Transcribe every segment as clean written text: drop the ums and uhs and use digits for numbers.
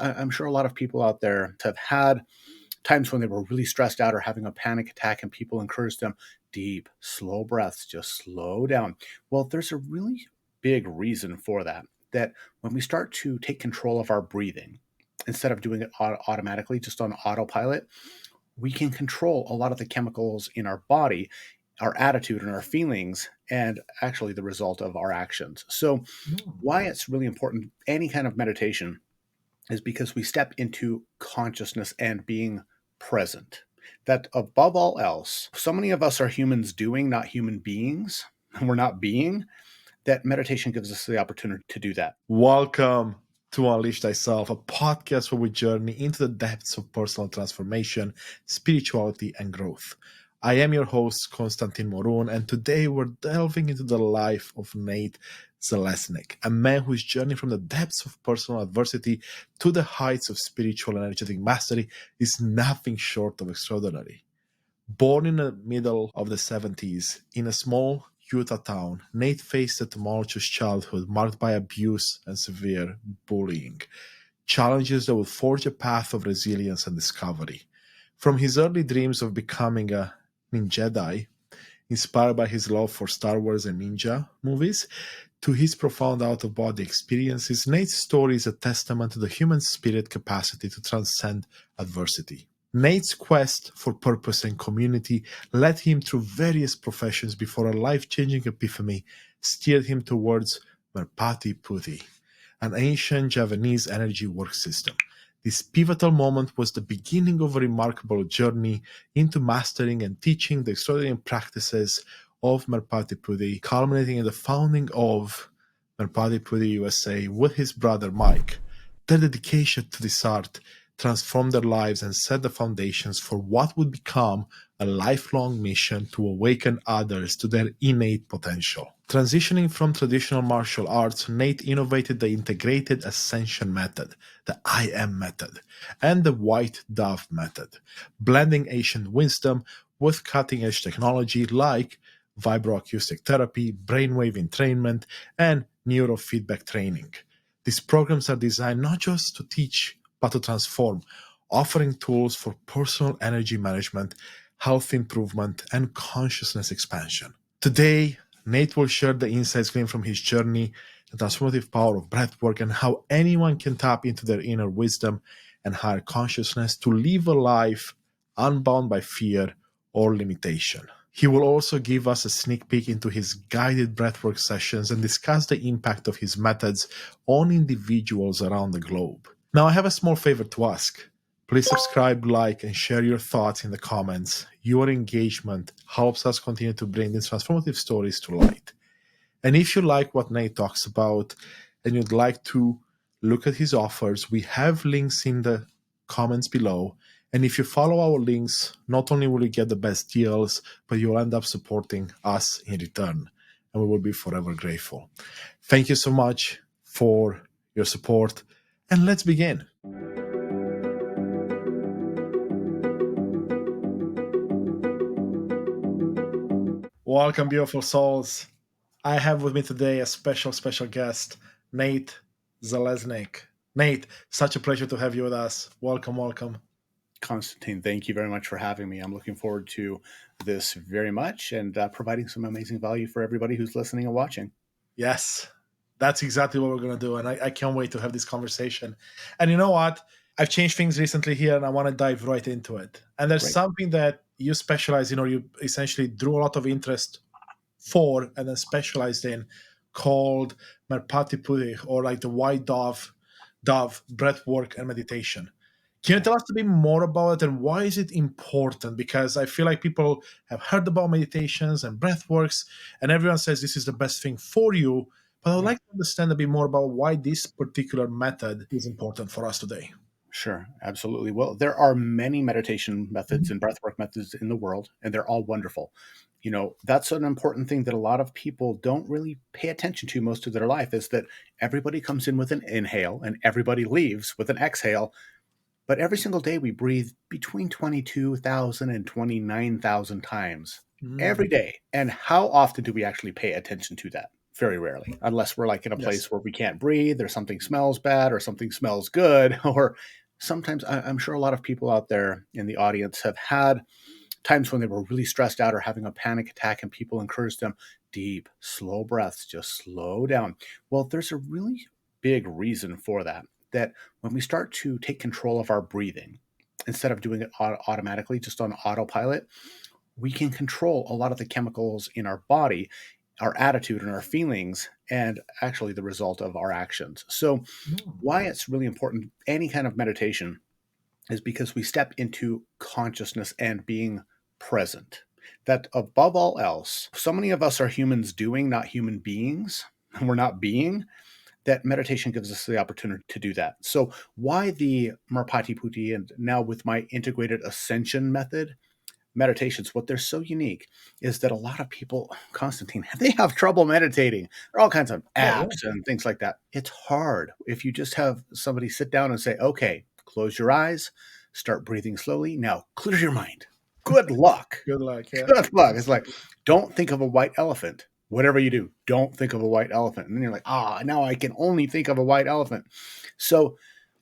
I'm sure a lot of people out there have had times when they were really stressed out or having a panic attack, and people encourage them, deep, slow breaths, just slow down. Well, there's a really big reason for that, that when we start to take control of our breathing, instead of doing it automatically, just on autopilot, we can control a lot of the chemicals in our body, our attitude and our feelings, and actually the result of our actions. So why it's really important, any kind of meditation, is because we step into consciousness and being present. That above all else, so many of us are humans doing, not human beings. We're not being. That meditation gives us the opportunity to do that. Welcome to Unleash Thyself, a podcast where we journey into the depths of personal transformation, spirituality, and growth. I am your host, Konstantin Morun, and today we're delving into the life of Nate Zeleznik, a man whose journey from the depths of personal adversity to the heights of spiritual and energetic mastery is nothing short of extraordinary. Born in the middle of the 70s in a small Utah town, Nate faced a tumultuous childhood marked by abuse and severe bullying, challenges that would forge a path of resilience and discovery. From his early dreams of becoming a Jedi, inspired by his love for Star Wars and ninja movies, to his profound out-of-body experiences, Nate's story is a testament to the human spirit capacity to transcend adversity. Nate's quest for purpose and community led him through various professions before a life-changing epiphany steered him towards Merpati Puthi, an ancient Javanese energy work system. This pivotal moment was the beginning of a remarkable journey into mastering and teaching the extraordinary practices of Merpati Puthi, culminating in the founding of Merpati Puthi USA with his brother Mike. Their dedication to this art transformed their lives and set the foundations for what would become a lifelong mission to awaken others to their innate potential. Transitioning from traditional martial arts, Nate innovated the integrated Ascension method, the I Am method, and the White Dove method, blending ancient wisdom with cutting-edge technology like vibroacoustic therapy, brainwave entrainment, and neurofeedback training. These programs are designed not just to teach, but to transform, offering tools for personal energy management, health improvement, and consciousness expansion. Today, Nate will share the insights gleaned from his journey, the transformative power of breathwork, and how anyone can tap into their inner wisdom and higher consciousness to live a life unbound by fear or limitation. He will also give us a sneak peek into his guided breathwork sessions and discuss the impact of his methods on individuals around the globe. Now, I have a small favor to ask. Please subscribe, like, and share your thoughts in the comments. Your engagement helps us continue to bring these transformative stories to light. And if you like what Nate talks about and you'd like to look at his offers, we have links in the comments below. And if you follow our links, not only will you get the best deals, but you'll end up supporting us in return. And we will be forever grateful. Thank you so much for your support. And let's begin. Welcome, beautiful souls. I have with me today a special guest, Nate Zeleznik. Nate, such a pleasure to have you with us. Welcome. Konstantin, thank you very much for having me. I'm looking forward to this very much, and providing some amazing value for everybody who's listening and watching. Yes, that's exactly what we're going to do. And I can't wait to have this conversation. And you know what? I've changed things recently here and I want to dive right into it. And there's something that you specialize in, or you essentially drew a lot of interest for and then specialized in, called Merpati Puthi, or like the White Dove, breathwork and meditation. Can you tell us a bit more about it and why is it important? Because I feel like people have heard about meditations and breathworks and everyone says this is the best thing for you. But I would like to understand a bit more about why this particular method is important for us today. Sure, absolutely. Well, there are many meditation methods and breathwork methods in the world, and they're all wonderful. You know, that's an important thing that a lot of people don't really pay attention to most of their life, is that everybody comes in with an inhale and everybody leaves with an exhale. But every single day we breathe between 22,000 and 29,000 times every day. And how often do we actually pay attention to that? very rarely, unless we're like in a Yes. place where we can't breathe or something smells bad or something smells good. Or sometimes I'm sure a lot of people out there in the audience have had times when they were really stressed out or having a panic attack and people encourage them, deep, slow breaths, just slow down. Well, there's a really big reason for that. That when we start to take control of our breathing, instead of doing it automatically, just on autopilot, we can control a lot of the chemicals in our body, our attitude and our feelings, and actually the result of our actions. So, Mm. why it's really important, any kind of meditation, is because we step into consciousness and being present. That above all else, so many of us are humans doing, not human beings. And we're not being, that meditation gives us the opportunity to do that. So, why the Merpati Putti and now with my integrated Ascension method meditations, what they're so unique is that a lot of people, Constantine, they have trouble meditating. There are all kinds of Yeah, yeah. apps and things like that. It's hard if you just have somebody sit down and say, okay, close your eyes, start breathing slowly. Now clear your mind. Good luck. Good luck. Yeah. Good luck. It's like, don't think of a white elephant. Whatever you do, don't think of a white elephant. And then you're like, now I can only think of a white elephant. So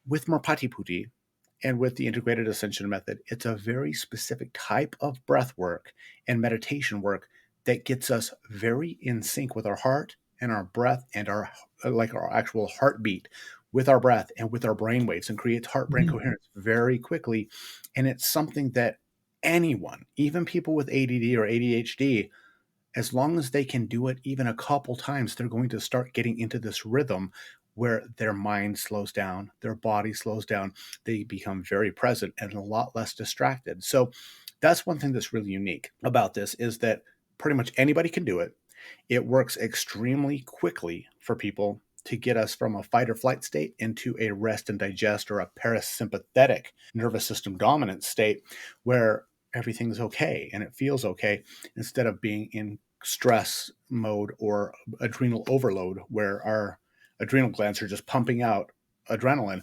with Merpati Putti, and with the integrated ascension method, it's a very specific type of breath work and meditation work that gets us very in sync with our heart and our breath and our like our actual heartbeat with our breath and with our brain waves and creates heart brain Mhm. coherence very quickly. And it's something that anyone, even people with ADD or ADHD, as long as they can do it even a couple times, they're going to start getting into this rhythm where their mind slows down, their body slows down, they become very present and a lot less distracted. So that's one thing that's really unique about this is that pretty much anybody can do it. It works extremely quickly for people to get us from a fight or flight state into a rest and digest or a parasympathetic nervous system dominant state where everything's okay and it feels okay instead of being in stress mode or adrenal overload where our adrenal glands are just pumping out adrenaline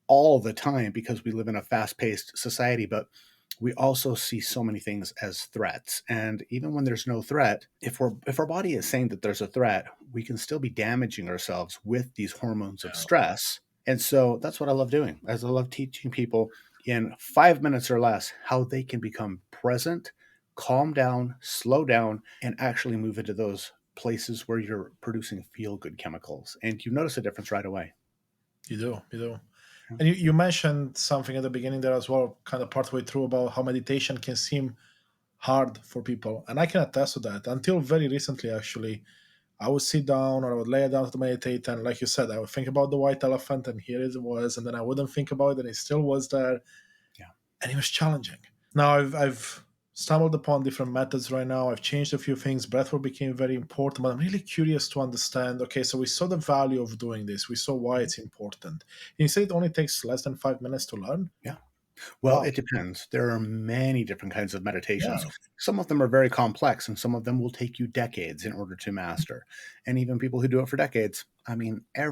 all the time because we live in a fast-paced society. But we also see so many things as threats, and even when there's no threat, if our body is saying that there's a threat, we can still be damaging ourselves with these hormones of Yeah. stress. And so that's what I love doing, as I love teaching people in 5 minutes or less how they can become present, calm down, slow down, and actually move into those places where you're producing feel good chemicals, and you notice a difference right away. You do. You do. Yeah. And you mentioned something at the beginning there as well, kind of partway through, about how meditation can seem hard for people. And I can attest to that. Until very recently, actually, I would sit down or I would lay down to meditate. And like you said, I would think about the white elephant and here it was. And then I wouldn't think about it and it still was there. Yeah. And it was challenging. Now I've stumbled upon different methods right now. I've changed a few things. Breathwork became very important, but I'm really curious to understand. Okay, so we saw the value of doing this. We saw why it's important. And you say it only takes less than 5 minutes to learn? Yeah. Well, Wow. it depends. There are many different kinds of meditations. Yeah. Some of them are very complex, and some of them will take you decades in order to master. And even people who do it for decades, I mean, I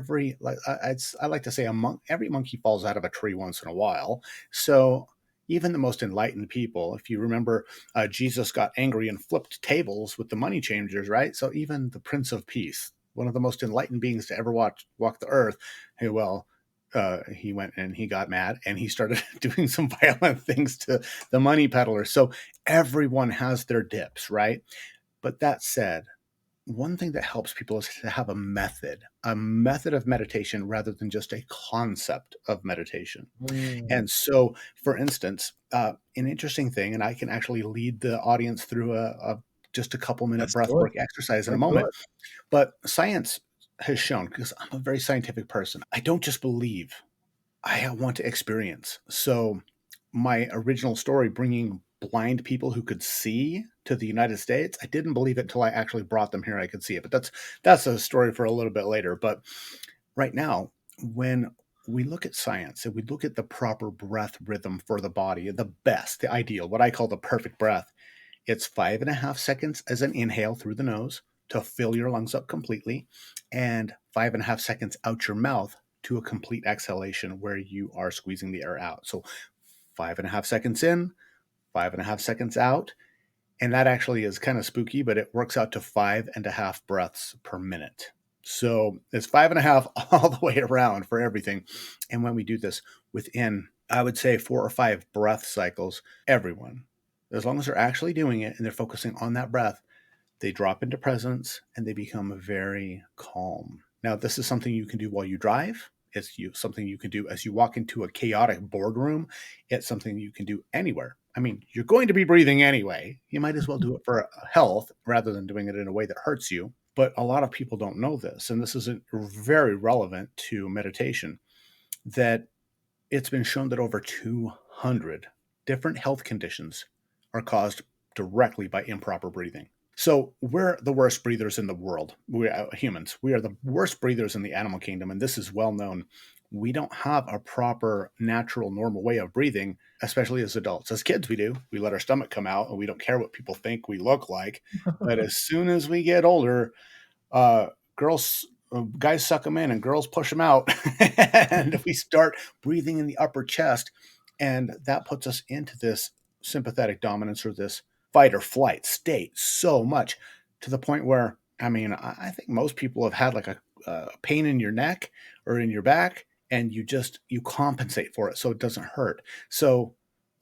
like to say every monkey falls out of a tree once in a while. So even the most enlightened people, if you remember, Jesus got angry and flipped tables with the money changers, right? So even the Prince of Peace, one of the most enlightened beings to ever walk the earth, hey, well, he went and he got mad and he started doing some violent things to the money peddler. So everyone has their dips, right? But that said, one thing that helps people is to have a method of meditation rather than just a concept of meditation. Mm, And so, for instance, an interesting thing, and I can actually lead the audience through a just a couple minute let's breath do it. work exercise in a Let's do moment. it. But science has shown, because I'm a very scientific person, I don't just believe, I want to experience. So my original story, bringing blind people who could see to the United States, I didn't believe it until I actually brought them here. I could see it, but that's a story for a little bit later. But right now, when we look at science and we look at the proper breath rhythm for the body, the best, the ideal, what I call the perfect breath, it's 5.5 seconds as an inhale through the nose to fill your lungs up completely, and 5.5 seconds out your mouth to a complete exhalation where you are squeezing the air out. So 5.5 seconds in, 5.5 seconds out. And that actually is kind of spooky, but it works out to 5.5 breaths per minute. So it's 5.5 all the way around for everything. And when we do this within, I would say, 4 or 5 breath cycles, everyone, as long as they're actually doing it and they're focusing on that breath, they drop into presence and they become very calm. Now, this is something you can do while you drive. It's something you can do as you walk into a chaotic boardroom. It's something you can do anywhere. I mean, you're going to be breathing anyway. You might as well do it for health rather than doing it in a way that hurts you. But a lot of people don't know this, and this is very relevant to meditation, that it's been shown that over 200 different health conditions are caused directly by improper breathing. So we're the worst breathers in the world. We humans. We are the worst breathers in the animal kingdom, and this is well known. We don't have a proper, natural, normal way of breathing, especially as adults. As kids, we do. We let our stomach come out, and we don't care what people think we look like. But as soon as we get older, uh, guys suck them in, and girls push them out, and we start breathing in the upper chest, and that puts us into this sympathetic dominance or this fight or flight state so much to the point where, I mean, I think most people have had like a pain in your neck or in your back, and you compensate for it so it doesn't hurt. So,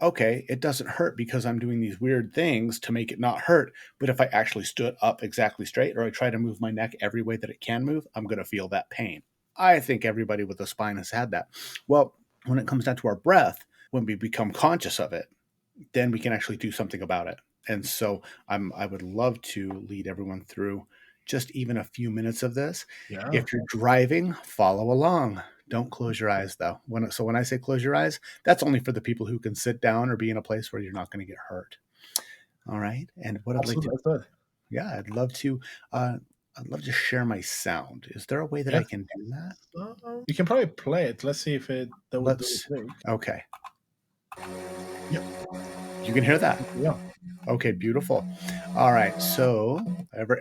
okay, it doesn't hurt because I'm doing these weird things to make it not hurt. But if I actually stood up exactly straight or I try to move my neck every way that it can move, I'm going to feel that pain. I think everybody with a spine has had that. Well, when it comes down to our breath, when we become conscious of it, then we can actually do something about it. And so I would love to lead everyone through just even a few minutes of this. Yeah. If you're driving, follow along. Don't close your eyes, though. When I say close your eyes, that's only for the people who can sit down or be in a place where you're not going to get hurt. All right. And what I'd like to, Absolutely. yeah, I'd love to share my sound. Is there a way that Yeah. I can do that? You can probably play it. Let's see if that would do Let's. the trick. Okay. Yep. You can hear that. Yeah. Okay, beautiful. All right. So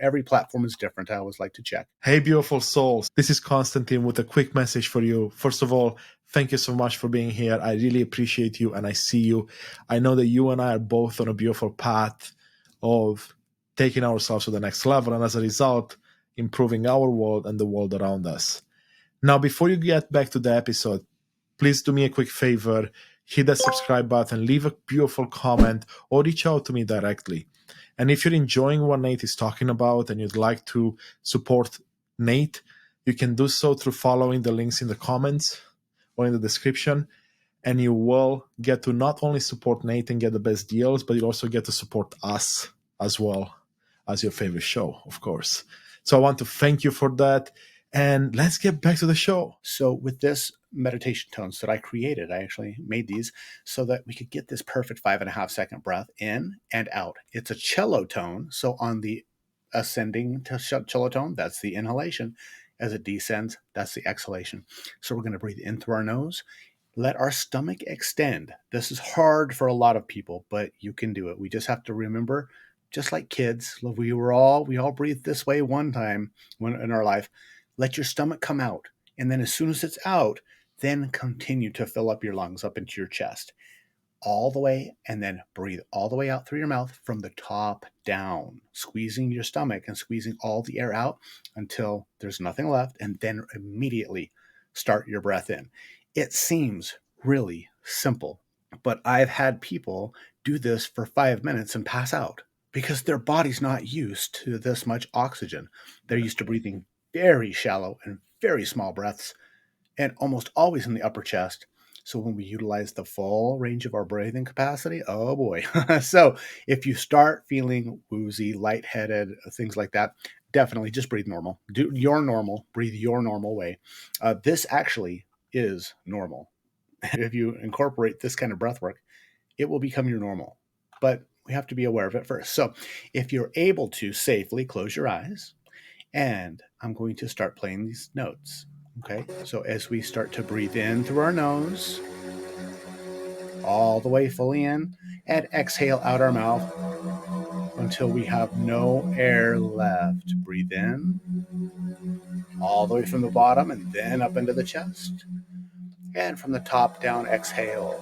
every platform is different. I always like to check. Hey, beautiful souls. This is Konstantin with a quick message for you. First of all, thank you so much for being here. I really appreciate you and I see you. I know that you and I are both on a beautiful path of taking ourselves to the next level and as a result, improving our world and the world around us. Now, before you get back to the episode, please do me a quick favor, hit that subscribe button, leave a beautiful comment, or reach out to me directly. And if you're enjoying what Nate is talking about and you'd like to support Nate, you can do so through following the links in the comments or in the description. And you will get to not only support Nate and get the best deals, but you also get to support us as well as your favorite show, of course. So I want to thank you for that. And let's get back to the show. So with this meditation tones that I created, I actually made these so that we could get this perfect 5.5 second breath in and out. It's a cello tone. So on the ascending cello tone, that's the inhalation. As it descends, that's the exhalation. So we're going to breathe in through our nose. Let our stomach extend. This is hard for a lot of people, but you can do it. We just have to remember, just like kids, we all breathed this way one time in our life. Let your stomach come out. And then as soon as it's out, then continue to fill up your lungs up into your chest all the way, and then breathe all the way out through your mouth from the top down, squeezing your stomach and squeezing all the air out until there's nothing left, and then immediately start your breath in. It seems really simple, but I've had people do this for 5 minutes and pass out because their body's not used to this much oxygen. They're used to breathing very shallow and very small breaths, and almost always in the upper chest. So when we utilize the full range of our breathing capacity, oh boy. So if you start feeling woozy, lightheaded, things like that, definitely just breathe normal. Do your normal, breathe your normal way. This actually is normal. If you incorporate this kind of breath work, it will become your normal. But we have to be aware of it first. So if you're able to safely close your eyes, and I'm going to start playing these notes. Okay, so as we start to breathe in through our nose, all the way fully in, and exhale out our mouth until we have no air left. Breathe in, all the way from the bottom and then up into the chest. And from the top down, exhale.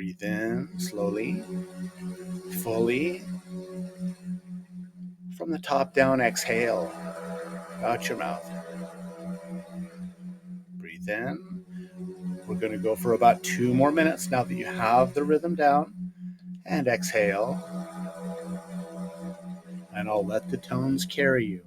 Breathe in slowly, fully. From the top down, exhale out your mouth. Breathe in. We're going to go for about 2 more minutes now that you have the rhythm down. And exhale. And I'll let the tones carry you.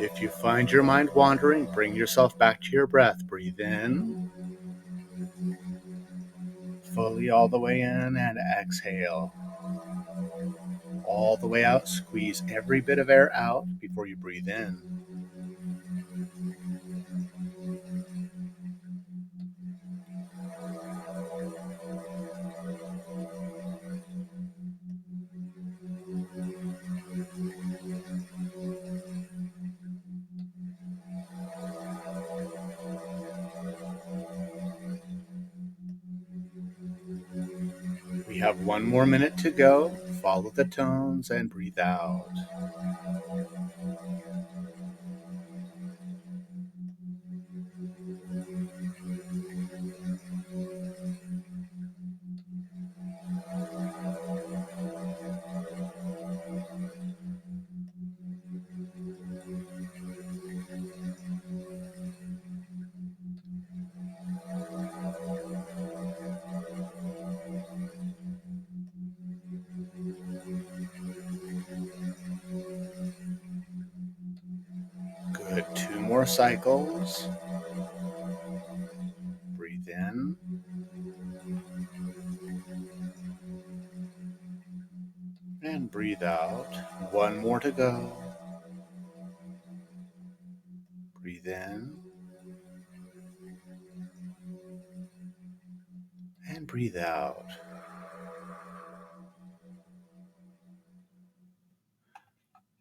If you find your mind wandering, bring yourself back to your breath. Breathe in. Fully all the way in and exhale. All the way out. Squeeze every bit of air out before you breathe in. We have 1 more minute to go. Follow the tones and breathe out. Good. 2 more cycles. Breathe in. And breathe out. 1 more to go. Breathe in. And breathe out.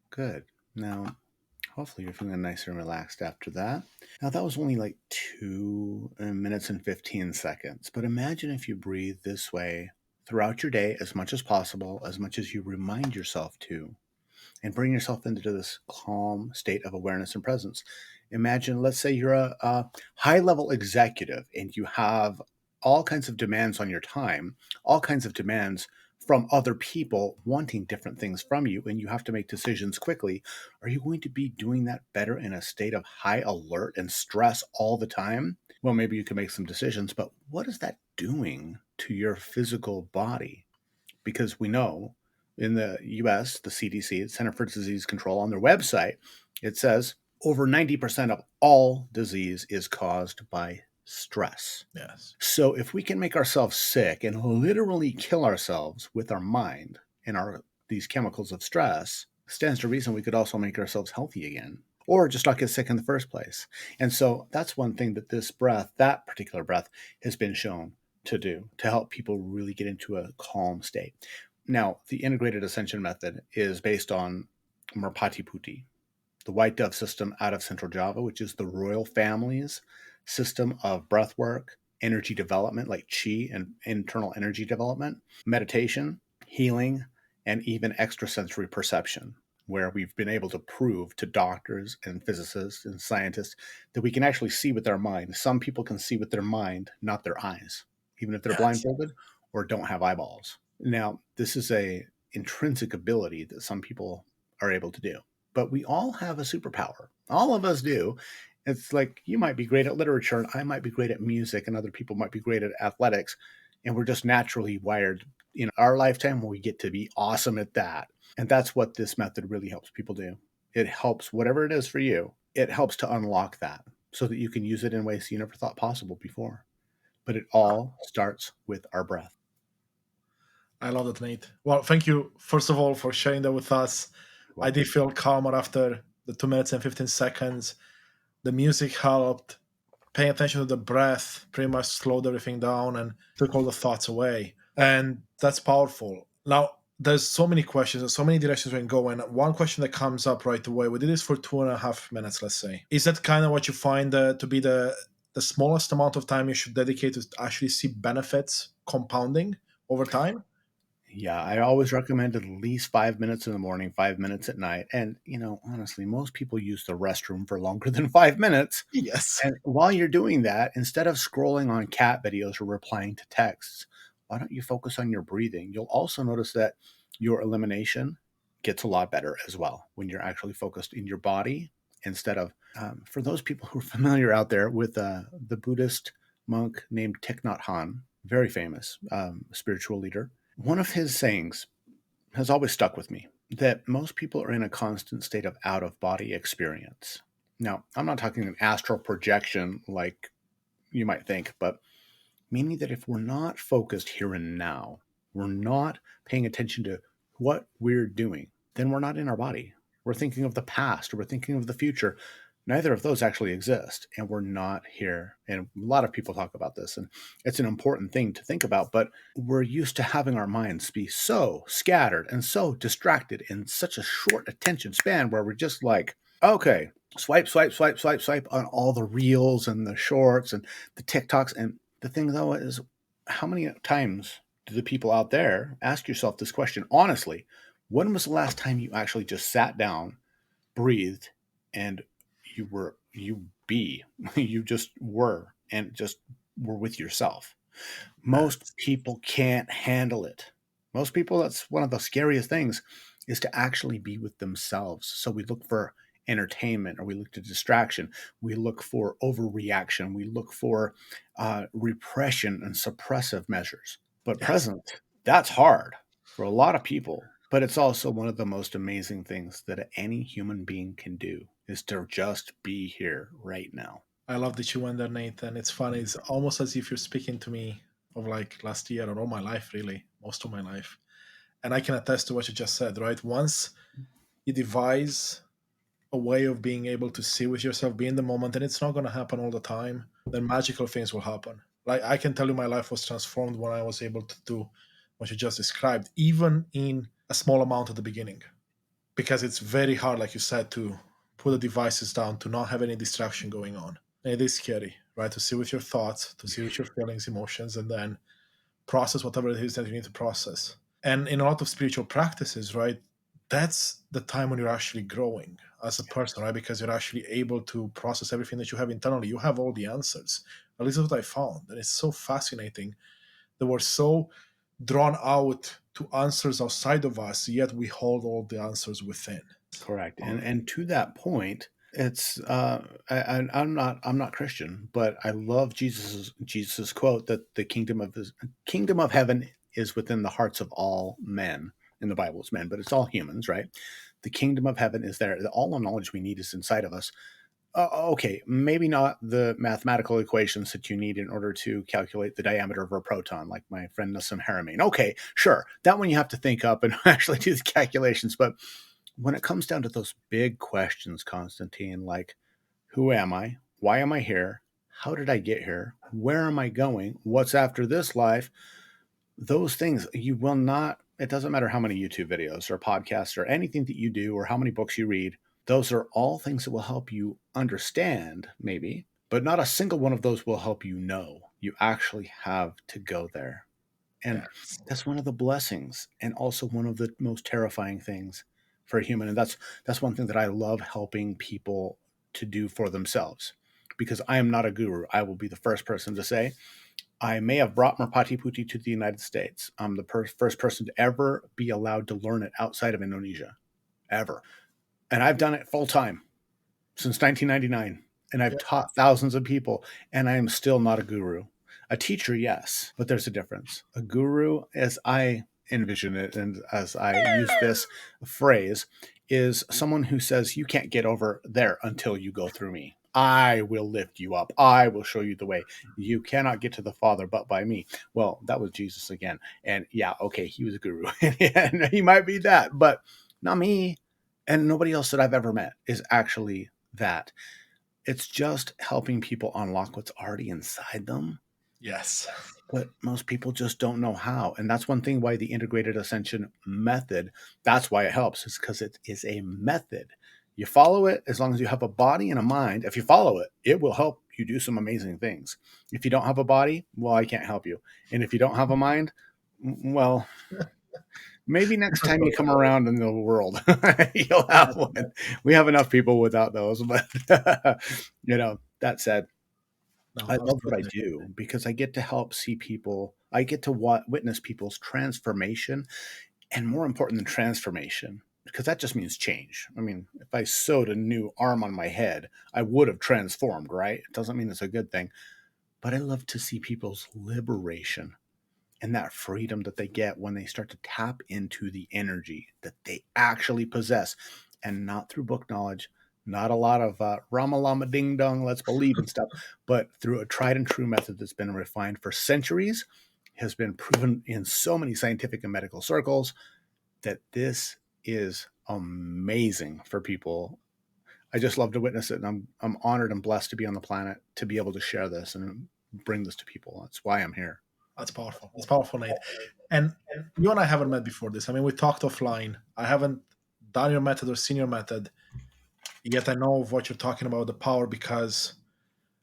Good. Now, hopefully you're feeling nice and relaxed after that. Now, that was only like 2 minutes and 15 seconds. But imagine if you breathe this way throughout your day as much as possible, as much as you remind yourself to, and bring yourself into this calm state of awareness and presence. Imagine, let's say you're a high-level executive and you have all kinds of demands on your time, all kinds of demands from other people wanting different things from you, and you have to make decisions quickly. Are you going to be doing that better in a state of high alert and stress all the time? Well, maybe you can make some decisions, but what is that doing to your physical body? Because we know in the US, the CDC, the Center for Disease Control, on their website, it says over 90% of all disease is caused by stress. Yes. So if we can make ourselves sick and literally kill ourselves with our mind and these chemicals of stress, stands to reason we could also make ourselves healthy again, or just not get sick in the first place. And so that's one thing that this breath, that particular breath, has been shown to do to help people really get into a calm state. Now, the integrated Ascension method is based on Merpati Putti, the white dove system out of Central Java, which is the royal family's system of breath work, energy development, like chi and internal energy development, meditation, healing, and even extrasensory perception, where we've been able to prove to doctors and physicists and scientists that we can actually see with our mind. Some people can see with their mind, not their eyes, even if they're blindfolded or don't have eyeballs. Now, this is a intrinsic ability that some people are able to do, but we all have a superpower. All of us do. It's like you might be great at literature and I might be great at music and other people might be great at athletics. And we're just naturally wired in our lifetime where we get to be awesome at that. And that's what this method really helps people do. It helps whatever it is for you. It helps to unlock that so that you can use it in ways you never thought possible before. But it all starts with our breath. I love that, Nate. Well, thank you, first of all, for sharing that with us. I did feel calmer after the 2 minutes and 15 seconds. The music helped. Paying attention to the breath pretty much slowed everything down and took all the thoughts away. And that's powerful. Now, there's so many questions and so many directions we can go in. One question that comes up right away, we did this for 2.5 minutes, let's say. Is that kind of what you find to be the the smallest amount of time you should dedicate to actually see benefits compounding over time? Yeah, I always recommend at least 5 minutes in the morning, 5 minutes at night. And, honestly, most people use the restroom for longer than 5 minutes. Yes. And while you're doing that, instead of scrolling on cat videos or replying to texts, why don't you focus on your breathing? You'll also notice that your elimination gets a lot better as well when you're actually focused in your body instead of, for those people who are familiar out there with the Buddhist monk named Thich Nhat Hanh, very famous spiritual leader. One of his sayings has always stuck with me that most people are in a constant state of out of body experience. Now, I'm not talking an astral projection like you might think, but meaning that if we're not focused here and now, we're not paying attention to what we're doing, then we're not in our body. We're thinking of the past or we're thinking of the future. Neither of those actually exist, and we're not here. And a lot of people talk about this, and it's an important thing to think about. But we're used to having our minds be so scattered and so distracted in such a short attention span where we're just like, okay, swipe, swipe, swipe, swipe, swipe on all the reels and the shorts and the TikToks. And the thing, though, is how many times do the people out there ask yourself this question honestly? When was the last time you actually just sat down, breathed, and you just were and just were with yourself? Most people can't handle it. Most people, that's one of the scariest things, is to actually be with themselves. So we look for entertainment, or we look to distraction, we look for overreaction, we look for repression and suppressive measures. But Yes. present, that's hard for a lot of people. But it's also one of the most amazing things that any human being can do, is to just be here right now. I love that you went there, Nathan. It's funny. It's almost as if you're speaking to me of like last year or all my life, really, most of my life. And I can attest to what you just said, right? Once you devise a way of being able to see with yourself, be in the moment, and it's not going to happen all the time, then magical things will happen. Like I can tell you, my life was transformed when I was able to do what you just described, even in a small amount at the beginning, because it's very hard, like you said, to put the devices down, to not have any distraction going on. And it is scary, right? To sit with your thoughts, to sit with your feelings, emotions, and then process whatever it is that you need to process. And in a lot of spiritual practices, right, that's the time when you're actually growing as a person, right? Because you're actually able to process everything that you have internally. You have all the answers. At least that's what I found. And it's so fascinating that we're so drawn out to answers outside of us, yet we hold all the answers within. Correct. And Um, and to that point, it's I'm not Christian, but I love Jesus's quote that the kingdom of heaven is within the hearts of all men. In the Bible, it's men, but it's all humans, right? The kingdom of heaven is there. All the knowledge we need is inside of us. Okay, maybe not the mathematical equations that you need in order to calculate the diameter of a proton, like my friend Nassim Haramein. Okay, sure, that one you have to think up and actually do the calculations. But when it comes down to those big questions, Constantine, like who am I? Why am I here? How did I get here? Where am I going? What's after this life? Those things you will not, it doesn't matter how many YouTube videos or podcasts or anything that you do or how many books you read. Those are all things that will help you understand, maybe, but not a single one of those will help you know. You actually have to go there. yeah, And that's one of the blessings and also one of the most terrifying things for a human. And that's one thing that I love helping people to do for themselves. Because I am not a guru. I will be the first person to say, I may have brought Merpati Putih to the United States. I'm the first person to ever be allowed to learn it outside of Indonesia, ever. And I've done it full time since 1999. And I've yeah, taught thousands of people, and I am still not a guru. A teacher, yes, but there's a difference. A guru, as I envision it and as I use this phrase, is someone who says, you can't get over there until you go through me. I will lift you up. I will show you the way. You cannot get to the Father but by me. Well, that was Jesus again. And yeah, okay, he was a guru. And he might be that, but not me. And nobody else that I've ever met is actually that. It's just helping people unlock what's already inside them, yes, but most people just don't know how. And that's one thing why the integrated ascension method, that's why it helps, is because it is a method. You follow it as long as you have a body and a mind. If you follow it, it will help you do some amazing things. If you don't have a body, well, I can't help you. And if you don't have a mind, well, maybe next time you come around in the world, you'll have one. We have enough people without those. But, that said, No, I love what I absolutely. do because I get to help see people. I get to witness people's transformation, and more important than transformation, because that just means change. I mean, if I sewed a new arm on my head, I would have transformed, right? It doesn't mean it's a good thing. But I love to see people's liberation and that freedom that they get when they start to tap into the energy that they actually possess, and not through book knowledge, not a lot of Rama Lama Ding Dong, let's believe and stuff, but through a tried and true method that's been refined for centuries, has been proven in so many scientific and medical circles that this is amazing for people. I just love to witness it, and I'm honored and blessed to be on the planet to be able to share this and bring this to people. That's why I'm here. That's powerful. That's powerful, Nate. And you and I haven't met before this. I mean, we talked offline. I haven't done your method or seen your method, yet I know of what you're talking about, the power, because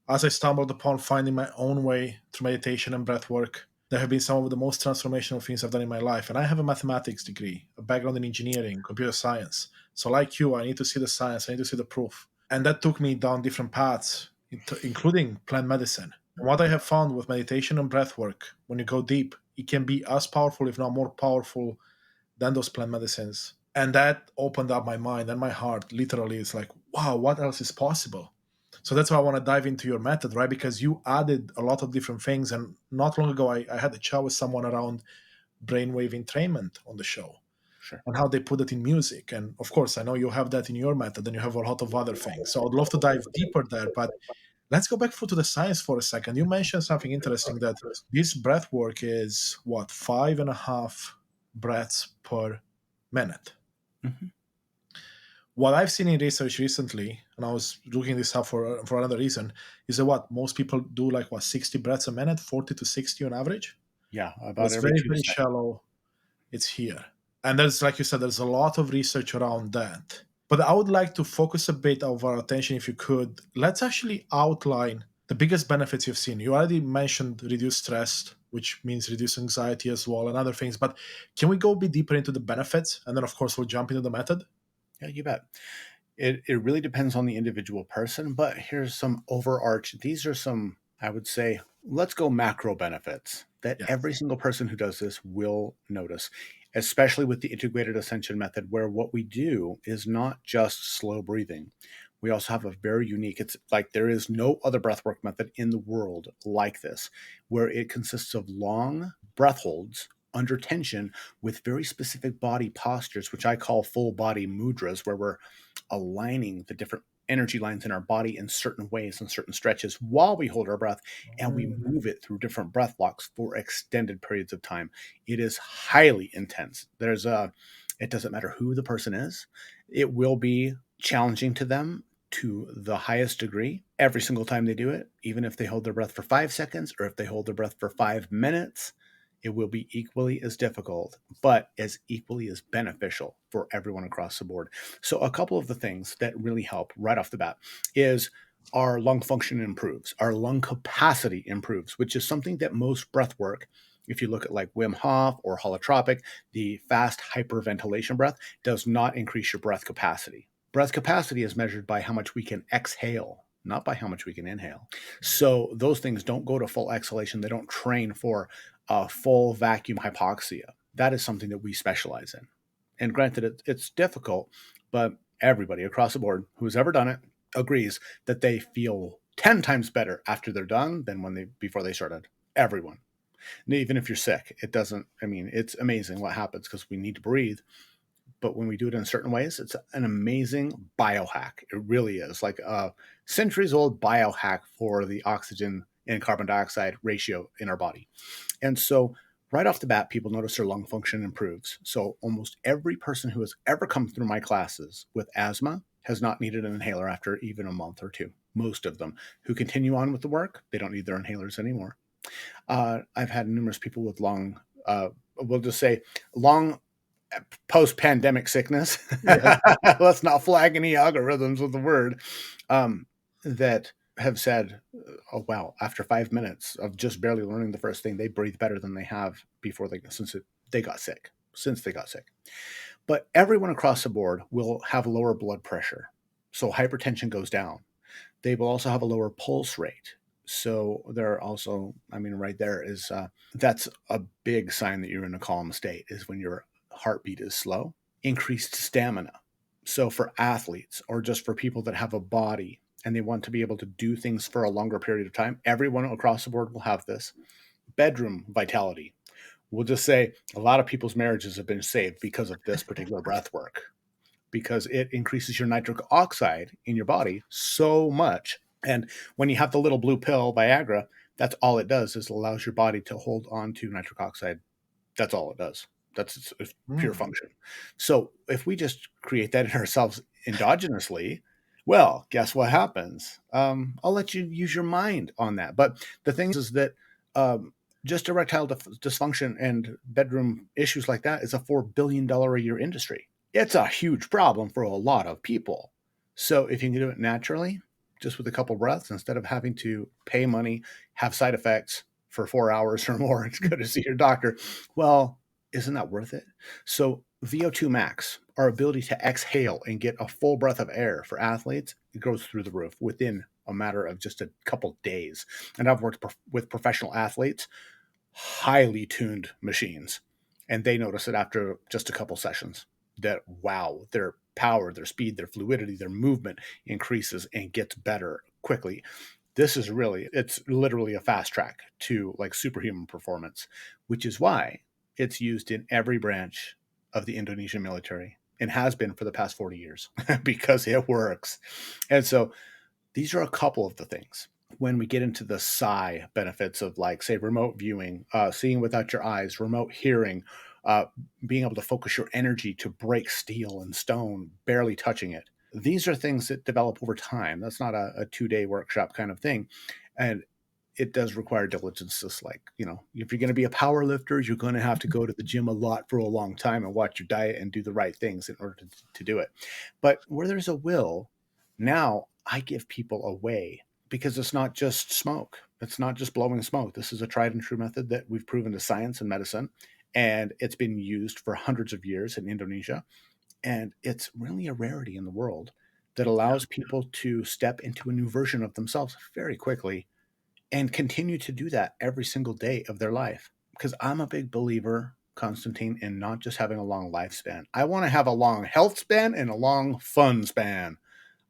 as I stumbled upon finding my own way through meditation and breath work, there have been some of the most transformational things I've done in my life. And I have a mathematics degree, a background in engineering, computer science. So, like you, I need to see the science, I need to see the proof. And that took me down different paths, including plant medicine. And what I have found with meditation and breath work, when you go deep, it can be as powerful, if not more powerful, than those plant medicines. And that opened up my mind and my heart. Literally, it's like, wow, what else is possible? So that's why I want to dive into your method, right? Because you added a lot of different things. And not long ago, I had a chat with someone around brainwave entrainment on the show Sure. and how they put it in music. And of course, I know you have that in your method and you have a lot of other things. So I'd love to dive deeper there. But let's go back to the science for a second. You mentioned something interesting, that this breath work is what, 5.5 breaths per minute. Mm-hmm. What I've seen in research recently, and I was looking this up for another reason, is that what most people do, like what, 60 breaths a minute, 40 to 60 on average. Yeah, But about it's every very, very Tuesday. shallow. It's here. And there's, like you said, there's a lot of research around that. But I would like to focus a bit of our attention, if you could. Let's actually outline the biggest benefits you've seen. You already mentioned reduced stress, which means reduce anxiety as well, and other things. But can we go a bit deeper into the benefits? And then, of course, we'll jump into the method. Yeah, you bet. It really depends on the individual person, but here's some overarch. These are some, I would say, let's go macro benefits that Yeah. every single person who does this will notice, especially with the integrated ascension method, where what we do is not just slow breathing. We also have a very unique, it's like there is no other breathwork method in the world like this, where it consists of long breath holds under tension with very specific body postures, which I call full body mudras, where we're aligning the different energy lines in our body in certain ways and certain stretches while we hold our breath, and we move it through different breath blocks for extended periods of time. It is highly intense. It doesn't matter who the person is, it will be challenging to them to the highest degree every single time they do it, even if they hold their breath for 5 seconds or if they hold their breath for 5 minutes. It will be equally as difficult, but as equally as beneficial for everyone across the board. So, a couple of the things that really help right off the bat is our lung function improves, our lung capacity improves, which is something that most breath work, if you look at like Wim Hof or holotropic, the fast hyperventilation breath does not increase your breath capacity. Breath capacity is measured by how much we can exhale, not by how much we can inhale. So those things don't go to full exhalation. They don't train for full vacuum hypoxia. That is something that we specialize in. And granted, it's difficult, but everybody across the board who's ever done it agrees that they feel 10 times better after they're done than when they before they started. Everyone. And even if you're sick, it doesn't, I mean, it's amazing what happens because we need to breathe. But when we do it in certain ways, it's an amazing biohack. It really is like a centuries old biohack for the oxygen and carbon dioxide ratio in our body. And so, right off the bat, people notice their lung function improves. So, almost every person who has ever come through my classes with asthma has not needed an inhaler after even a month or two. Most of them who continue on with the work, they don't need their inhalers anymore. I've had numerous people with we'll just say, long post-pandemic sickness. Yes. Let's not flag any algorithms with the word, that have said, oh, wow, after 5 minutes of just barely learning the first thing, they breathe better than they have before they got sick, since they got sick. But everyone across the board will have lower blood pressure. So hypertension goes down. They will also have a lower pulse rate. So they're also, I mean, right there is, that's a big sign that you're in a calm state, is when your heartbeat is slow. Increased stamina. So for athletes, or just for people that have a body and they want to be able to do things for a longer period of time, everyone across the board will have this. Bedroom vitality. We'll just say a lot of people's marriages have been saved because of this particular breath work, because it increases your nitric oxide in your body so much. And when you have the little blue pill, Viagra, that's all it does, is allows your body to hold on to nitric oxide. That's all it does. That's its pure function. So if we just create that in ourselves endogenously, well, guess what happens? I'll let you use your mind on that. But the thing is that just erectile dysfunction and bedroom issues like that is a $4 billion a year industry. It's a huge problem for a lot of people. So if you can do it naturally, just with a couple breaths, instead of having to pay money, have side effects for 4 hours or more to go to see your doctor, well, isn't that worth it? So VO2 max, our ability to exhale and get a full breath of air for athletes, it goes through the roof within a matter of just a couple days. And I've worked with professional athletes, highly tuned machines, and they notice it after just a couple sessions that, wow, their power, their speed, their fluidity, their movement increases and gets better quickly. It's literally a fast track to like superhuman performance, which is why it's used in every branch of the Indonesian military and has been for the past 40 years because it works. And so these are a couple of the things. When we get into the psi benefits of, like, say, remote viewing, seeing without your eyes, remote hearing, uh, being able to focus your energy to break steel and stone, barely touching it. These are things that develop over time. That's not a 2-day workshop kind of thing. And it does require diligence. Just like, if you're going to be a power lifter, you're going to have to go to the gym a lot for a long time and watch your diet and do the right things in order to do it. But where there's a will, now I give people a way, because it's not just smoke. It's not just blowing smoke. This is a tried and true method that we've proven to science and medicine, and it's been used for hundreds of years in Indonesia. And it's really a rarity in the world that allows people to step into a new version of themselves very quickly and continue to do that every single day of their life. Because I'm a big believer, Constantine, in not just having a long lifespan. I want to have a long health span and a long fun span.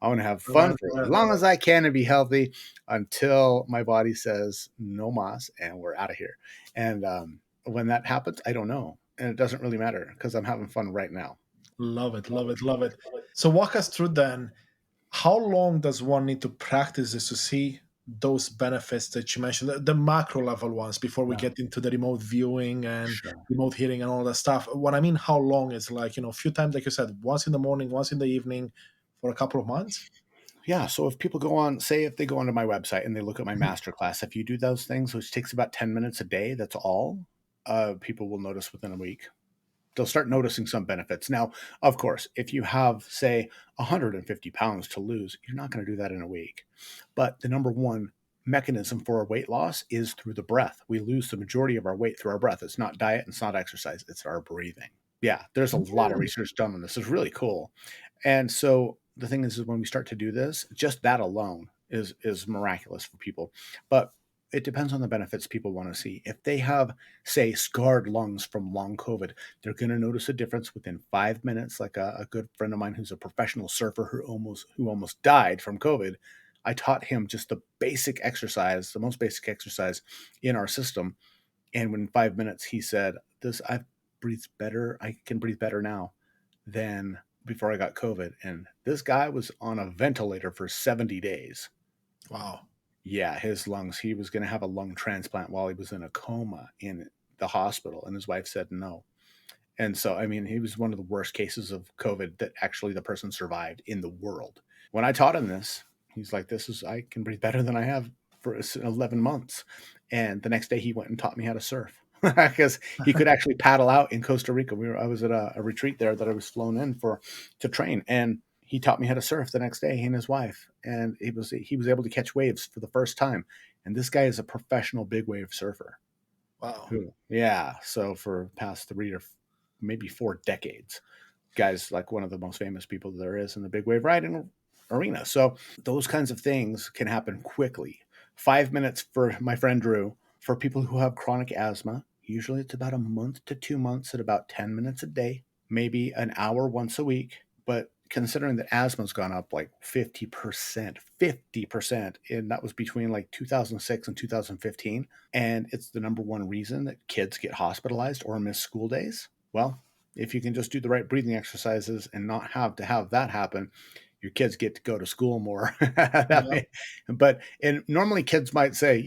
I want to have fun for as long as I can and be healthy until my body says no mas and we're out of here. And when that happens, I don't know. And it doesn't really matter because I'm having fun right now. Love it, love it, love it. So walk us through then. How long does one need to practice this to see those benefits that you mentioned, the macro level ones, before we Yeah, get into the remote viewing and sure. remote hearing and all that stuff? What I mean, how long is like, a few times, like you said, once in the morning, once in the evening, for a couple of months? Yeah. So if people go on, say, if they go onto my website and they look at my masterclass, if you do those things, which takes about 10 minutes a day, that's all, people will notice within a week. They'll start noticing some benefits. Now, of course, if you have, say, 150 pounds to lose, you're not going to do that in a week. But the number one mechanism for our weight loss is through the breath. We lose the majority of our weight through our breath. It's not diet, it's not exercise, it's our breathing. Yeah, there's a lot of research done on this. It's really cool. And so the thing is when we start to do this, just that alone is miraculous for people. But it depends on the benefits people want to see. If they have, say, scarred lungs from long COVID, they're going to notice a difference within 5 minutes. Like a good friend of mine who's a professional surfer who almost died from COVID. I taught him just the basic exercise, the most basic exercise in our system. And within 5 minutes, he said, "This I've breathed better. I can breathe better now than before I got COVID." And this guy was on a ventilator for 70 days. Wow. Yeah, his lungs. He was going to have a lung transplant while he was in a coma in the hospital, and his wife said no. And so, I mean, he was one of the worst cases of COVID that actually the person survived in the world. When I taught him this, he's like, I can breathe better than I have for 11 months. And the next day he went and taught me how to surf. because he could actually paddle out in Costa Rica. I was at a retreat there that I was flown in for to train, and he taught me how to surf the next day, he and his wife, and he was able to catch waves for the first time. And this guy is a professional big wave surfer. Wow. Who, yeah, so for past 3 or maybe 4 decades, guy's like one of the most famous people there is in the big wave riding arena. So those kinds of things can happen quickly. 5 minutes for my friend Drew. For people who have chronic asthma, usually it's about a month to 2 months at about 10 minutes a day, maybe an hour once a week. But considering that asthma's gone up like 50%, and that was between like 2006 and 2015, and it's the number one reason that kids get hospitalized or miss school days. Well, if you can just do the right breathing exercises and not have to have that happen, your kids get to go to school more. Yeah. But and normally kids might say,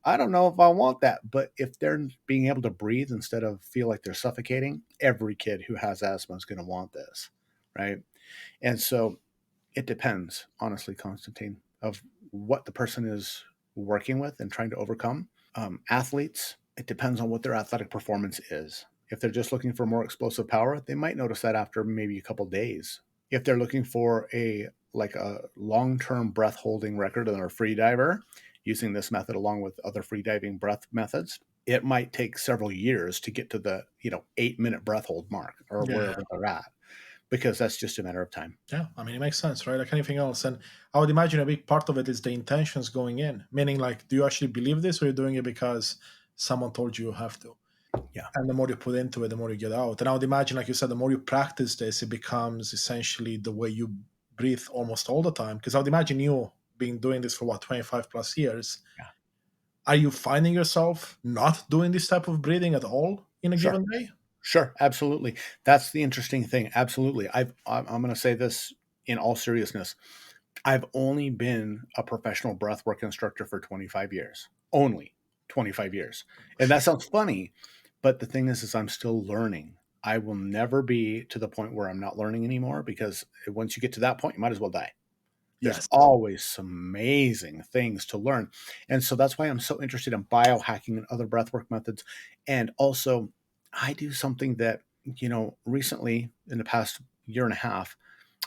I don't know if I want that. But if they're being able to breathe instead of feel like they're suffocating, every kid who has asthma is going to want this, right? And so it depends, honestly, Constantine, of what the person is working with and trying to overcome. Athletes, it depends on what their athletic performance is. If they're just looking for more explosive power, they might notice that after maybe a couple days. If they're looking for a long-term breath holding record and they're a free diver, using this method along with other free diving breath methods, it might take several years to get to the 8-minute breath hold mark or Yeah. wherever they're at, because that's just a matter of time. Yeah, I mean, it makes sense, right? Like anything else. And I would imagine a big part of it is the intentions going in, meaning, like, do you actually believe this or you're doing it because someone told you you have to? Yeah, And the more you put into it, the more you get out. And I would imagine, like you said, the more you practice this, it becomes essentially the way you breathe almost all the time. Because I would imagine you being doing this for what, 25 plus years. yeah, Are you finding yourself not doing this type of breathing at all in a sure. given day? Sure, absolutely. That's the interesting thing. Absolutely. I'm going to say this in all seriousness. I've only been a professional breathwork instructor for 25 years. Only 25 years. And that sounds funny, but the thing is I'm still learning. I will never be to the point where I'm not learning anymore, because once you get to that point, you might as well die. There's Yes. always some amazing things to learn. And so that's why I'm so interested in biohacking and other breathwork methods. And also, I do something that, recently in the past year and a half,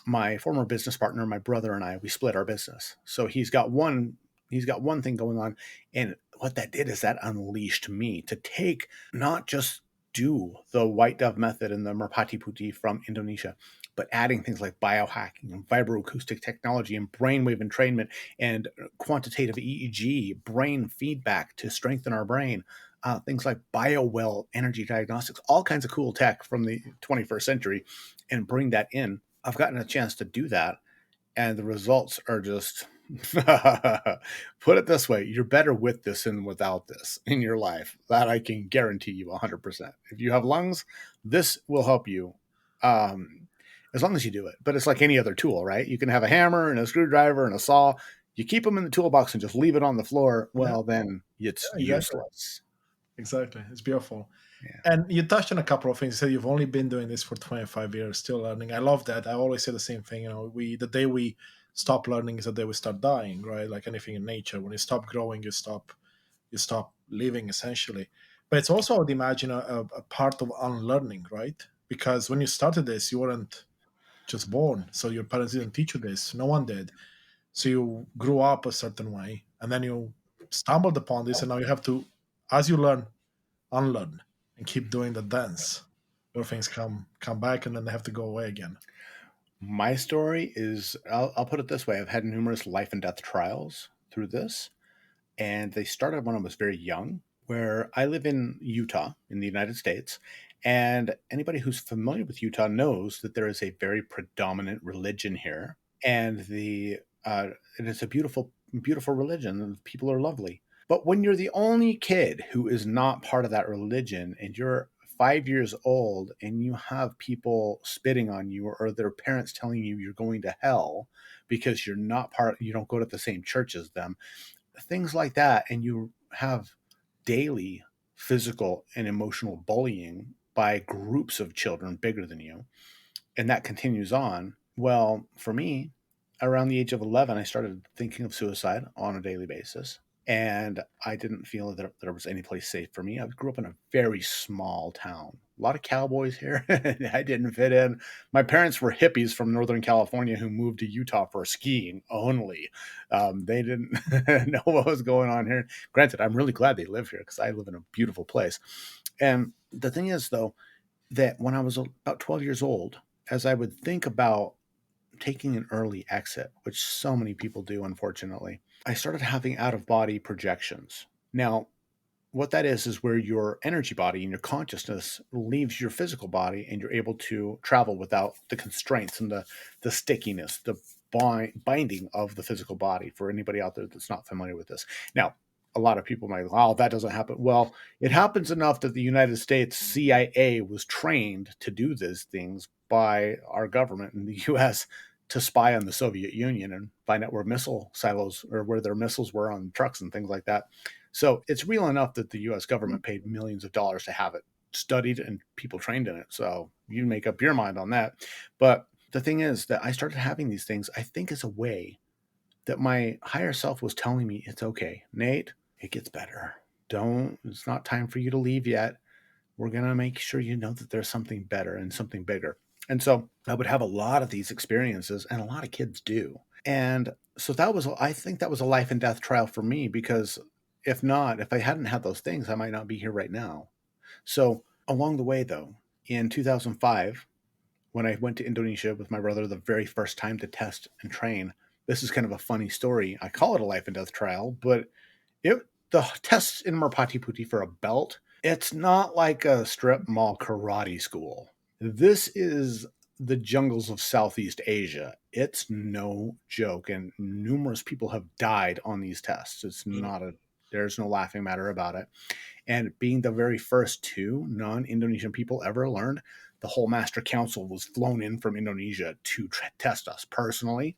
my former business partner, my brother and I, we split our business. So he's got one thing going on. And what that did is that unleashed me to take, not just do the white dove method and the merpati putih from Indonesia, but adding things like biohacking and vibroacoustic technology and brainwave entrainment and quantitative EEG, brain feedback to strengthen our brain, things like biowell energy diagnostics, all kinds of cool tech from the 21st century, and bring that in. I've gotten a chance to do that, and the results are just put it this way, you're better with this than without this in your life. That I can guarantee you 100%. If you have lungs, this will help you, as long as you do it. But it's like any other tool, right? You can have a hammer and a screwdriver and a saw. You keep them in the toolbox and just leave it on the floor, Yeah, well, then it's exactly. useless. Exactly. It's beautiful. Yeah. And you touched on a couple of things. You said you've only been doing this for 25 years, still learning. I love that. I always say the same thing. The day we stop learning is the day we start dying, right? Like anything in nature. When you stop growing, you stop living essentially. But it's also, I would imagine, a part of unlearning, right? Because when you started this, you weren't just born. So your parents didn't teach you this. No one did. So you grew up a certain way, and then you stumbled upon this, and now you have to, as you learn, unlearn and keep doing the dance where things come back and then they have to go away again. My story is, I'll put it this way: I've had numerous life and death trials through this, and they started when I was very young. Where I live in Utah, in the United States, and anybody who's familiar with Utah knows that there is a very predominant religion here, and it is a beautiful, beautiful religion, and people are lovely. But when you're the only kid who is not part of that religion, and you're 5 years old, and you have people spitting on you, or their parents telling you you're going to hell because you don't go to the same church as them, things like that, and you have daily physical and emotional bullying by groups of children bigger than you, and that continues on. Well, for me, around the age of 11, I started thinking of suicide on a daily basis. And I didn't feel that there was any place safe for me. I grew up in a very small town. A lot of cowboys here. I didn't fit in. My parents were hippies from Northern California who moved to Utah for skiing only. They didn't know what was going on here. Granted, I'm really glad they live here because I live in a beautiful place. And the thing is, though, that when I was about 12 years old, as I would think about taking an early exit, which so many people do, unfortunately, I started having out of body projections. Now, what that is where your energy body and your consciousness leaves your physical body and you're able to travel without the constraints and the stickiness, the binding of the physical body for anybody out there that's not familiar with this. Now, a lot of people might, oh, that doesn't happen. Well, it happens enough that the United States CIA was trained to do these things by our government in the US to spy on the Soviet Union and find out where missile silos or where their missiles were on trucks and things like that. So it's real enough that the US government paid millions of dollars to have it studied and people trained in it. So you make up your mind on that. But the thing is that I started having these things, I think, as a way that my higher self was telling me it's okay. Nate, it gets better. It's not time for you to leave yet. We're going to make sure you know that there's something better and something bigger. And so I would have a lot of these experiences, and a lot of kids do. And so I think that was a life and death trial for me, because if I hadn't had those things, I might not be here right now. So along the way, though, in 2005, when I went to Indonesia with my brother the very first time to test and train, this is kind of a funny story. I call it a life and death trial, but the tests in Merpati Putih for a belt, it's not like a strip mall karate school. This is the jungles of Southeast Asia. It's no joke, and numerous people have died on these tests. There's no laughing matter about it. And being the very first two non-Indonesian people ever learned, the whole Master Council was flown in from Indonesia to test us personally.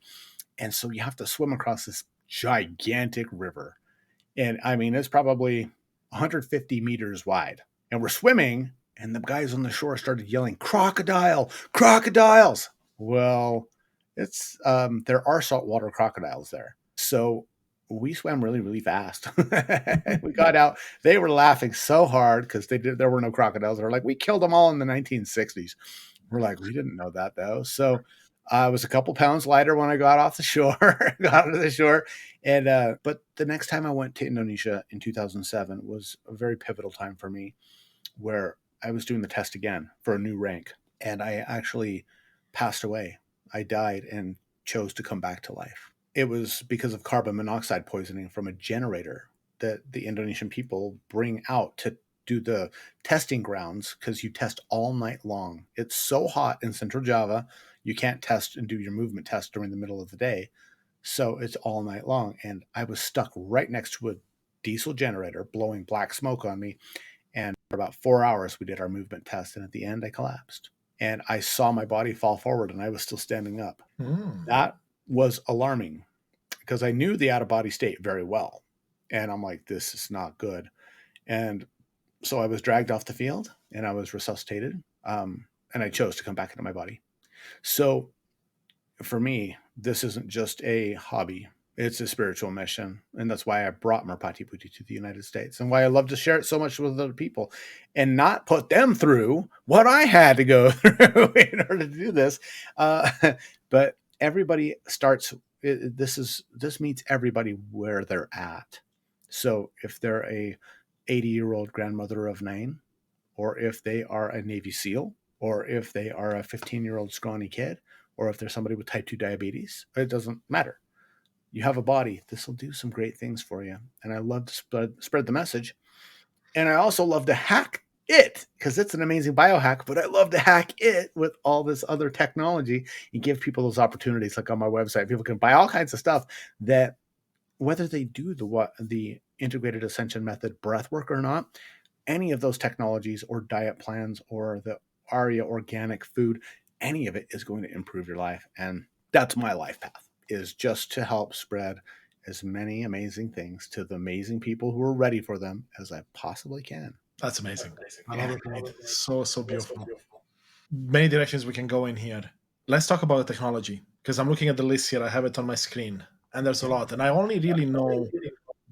And so you have to swim across this gigantic river. And I mean, it's probably 150 meters wide. And we're swimming, and the guys on the shore started yelling, "Crocodile! Crocodiles!" Well, there are saltwater crocodiles there. So we swam really, really fast. We got out. They were laughing so hard because there were no crocodiles. They're like, "We killed them all in the 1960s." We're like, "We didn't know that, though." So I was a couple pounds lighter when I got off the shore, got onto the shore. And but the next time I went to Indonesia in 2007 was a very pivotal time for me, where I was doing the test again for a new rank, and I actually passed away. I died and chose to come back to life. It was because of carbon monoxide poisoning from a generator that the Indonesian people bring out to do the testing grounds, because you test all night long. It's so hot in Central Java, you can't test and do your movement test during the middle of the day. So it's all night long. And I was stuck right next to a diesel generator blowing black smoke on me. And for about 4 hours, we did our movement test. And at the end, I collapsed. And I saw my body fall forward, and I was still standing up. That was alarming because I knew the out of body state very well. And I'm like, this is not good. And so I was dragged off the field and I was resuscitated. And I chose to come back into my body. So for me, this isn't just a hobby. It's a spiritual mission. And that's why I brought Merpati Putih to the United States, and why I love to share it so much with other people and not put them through what I had to go through in order to do this. But everybody starts, this meets everybody where they're at. So if they're a 80-year-old grandmother of 9, or if they are a Navy SEAL, or if they are a 15-year-old scrawny kid, or if there's somebody with type 2 diabetes, it doesn't matter. You have a body. This will do some great things for you. And I love to spread the message. And I also love to hack it, because it's an amazing biohack, but I love to hack it with all this other technology and give people those opportunities. Like on my website, people can buy all kinds of stuff that, whether they do the integrated Ascension method breathwork or not, any of those technologies or diet plans or the ARIA organic food, any of it is going to improve your life. And that's my life path, is just to help spread as many amazing things to the amazing people who are ready for them as I possibly can. That's amazing. I love it, Nate. So beautiful. Many directions we can go in here. Let's talk about the technology, because I'm looking at the list here. I have it on my screen, and there's a lot. And I only really know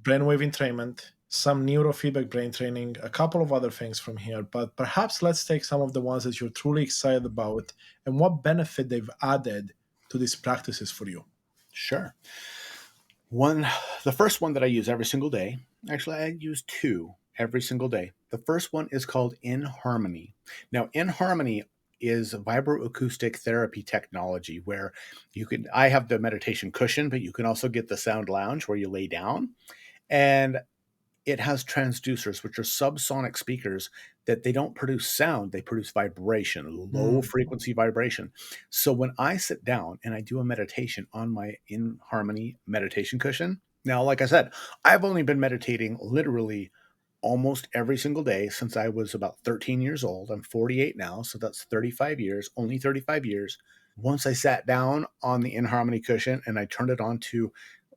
brainwave entrainment, some neurofeedback brain training, a couple of other things from here. But perhaps let's take some of the ones that you're truly excited about and what benefit they've added to these practices for you. Sure. The first one that I use every single day, actually, I use two every single day. The first one is called In Harmony. Now, In Harmony is vibroacoustic therapy technology where I have the meditation cushion, but you can also get the sound lounge where you lay down. And it has transducers, which are subsonic speakers that they don't produce sound, they produce vibration, low frequency vibration. So when I sit down and I do a meditation on my In Harmony meditation cushion, now, like I said, I've only been meditating literally almost every single day since I was about 13 years old. I'm 48 now, so that's 35 years, only 35 years. Once I sat down on the In Harmony cushion and I turned it on to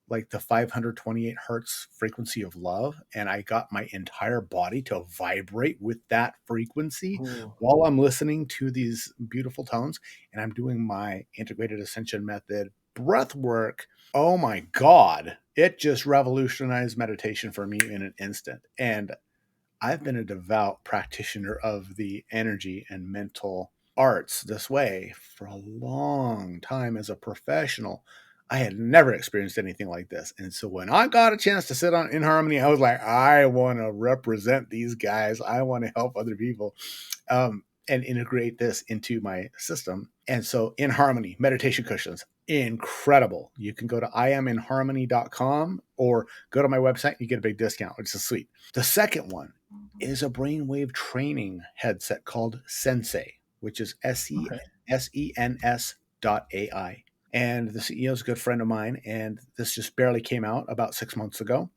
like the 528 hertz frequency of love, and I got my entire body to vibrate with that frequency Ooh. while I'm listening to these beautiful tones, and I'm doing my integrated Ascension method breath work. Oh my God, it just revolutionized meditation for me in an instant. And I've been a devout practitioner of the energy and mental arts this way for a long time as a professional. I had never experienced anything like this. And so when I got a chance to sit on In Harmony, I was like, I want to represent these guys. I want to help other people and integrate this into my system. And so In Harmony, meditation cushions, incredible. You can go to iaminharmony.com or go to my website and you get a big discount, which is sweet. The second one is a brainwave training headset called Sensei, which is SENS.ai. And the CEO is a good friend of mine, and this just barely came out about 6 months ago.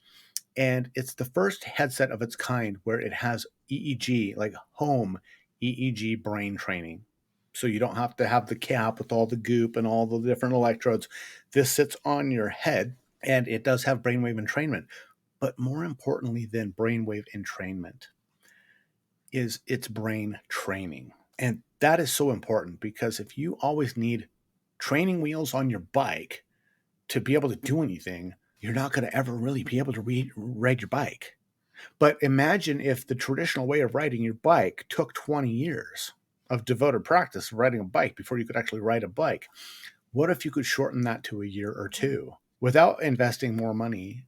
And it's the first headset of its kind where it has EEG, like home EEG brain training. So you don't have to have the cap with all the goop and all the different electrodes. This sits on your head, and it does have brainwave entrainment. But more importantly than brainwave entrainment is its brain training. And that is so important because if you always need training wheels on your bike to be able to do anything, you're not going to ever really be able to ride your bike. But imagine if the traditional way of riding your bike took 20 years of devoted practice of riding a bike before you could actually ride a bike. What if you could shorten that to a year or two without investing more money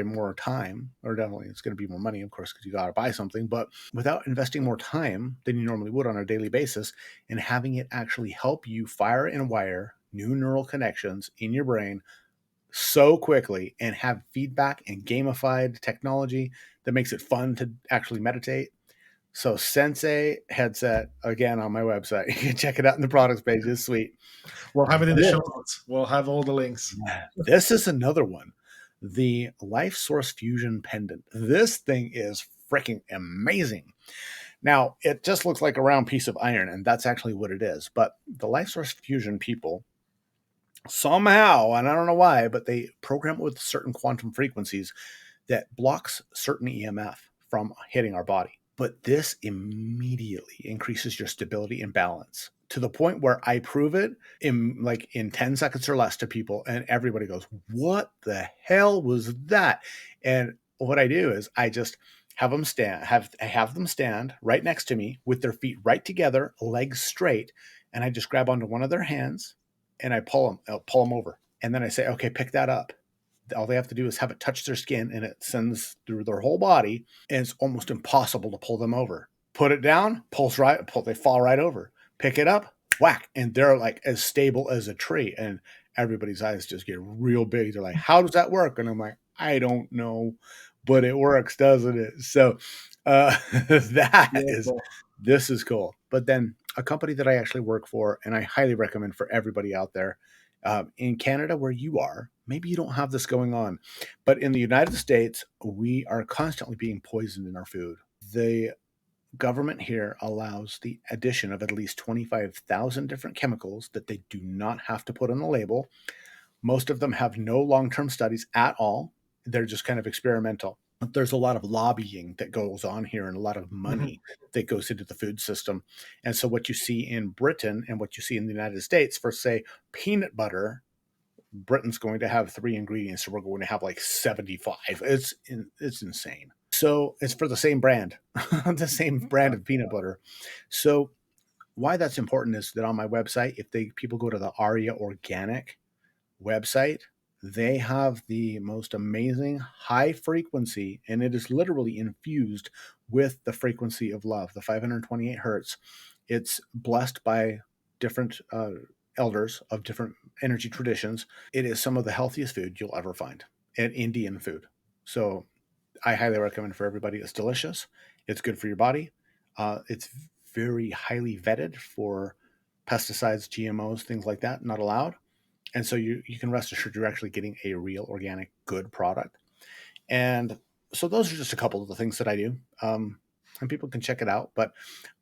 more time, or definitely it's going to be more money, of course, because you got to buy something, but without investing more time than you normally would on a daily basis and having it actually help you fire and wire new neural connections in your brain so quickly and have feedback and gamified technology that makes it fun to actually meditate. So Sensei headset, again, on my website. You can check it out in the products page. It's sweet. We'll have it in the This, show notes. We'll have all the links. this is another one. The Life Source Fusion pendant. This thing is freaking amazing. Now, it just looks like a round piece of iron, and that's actually what it is. But the Life Source Fusion people somehow, and I don't know why, but they program it with certain quantum frequencies that blocks certain EMF from hitting our body. But this immediately increases your stability and balance to the point where I prove it in 10 seconds or less to people, and everybody goes, "What the hell was that?" And what I do is I just have them stand right next to me with their feet right together, legs straight, and I just grab onto one of their hands and I'll pull them over. And then I say, "Okay, pick that up." All they have to do is have it touch their skin and it sends through their whole body, and it's almost impossible to pull them over. Put it down, they fall right over. Pick it up, whack, and they're like as stable as a tree. And everybody's eyes just get real big. They're like, "How does that work?" And I'm like, "I don't know, but it works, doesn't it?" So this is cool. But then a company that I actually work for, and I highly recommend for everybody out there, in Canada where you are, maybe you don't have this going on, but in the United States, we are constantly being poisoned in our food. The government here allows the addition of at least 25,000 different chemicals that they do not have to put on the label. Most of them have no long-term studies at all. They're just kind of experimental. But there's a lot of lobbying that goes on here and a lot of money that goes into the food system. And so what you see in Britain and what you see in the United States for, say, peanut butter Britain's going to have 3 ingredients, so we're going to have like 75. It's insane. So it's for the same brand, the same brand of peanut butter. So why that's important is that on my website, if people go to the Aria Organic website, they have the most amazing high frequency, and it is literally infused with the frequency of love, the 528 hertz. It's blessed by different elders of different energy traditions. It is some of the healthiest food you'll ever find, and Indian food. So I highly recommend for everybody. It's delicious. It's good for your body. It's very highly vetted for pesticides, GMOs, things like that, not allowed. And so you can rest assured you're actually getting a real organic good product. And so those are just a couple of the things that I do. And people can check it out. But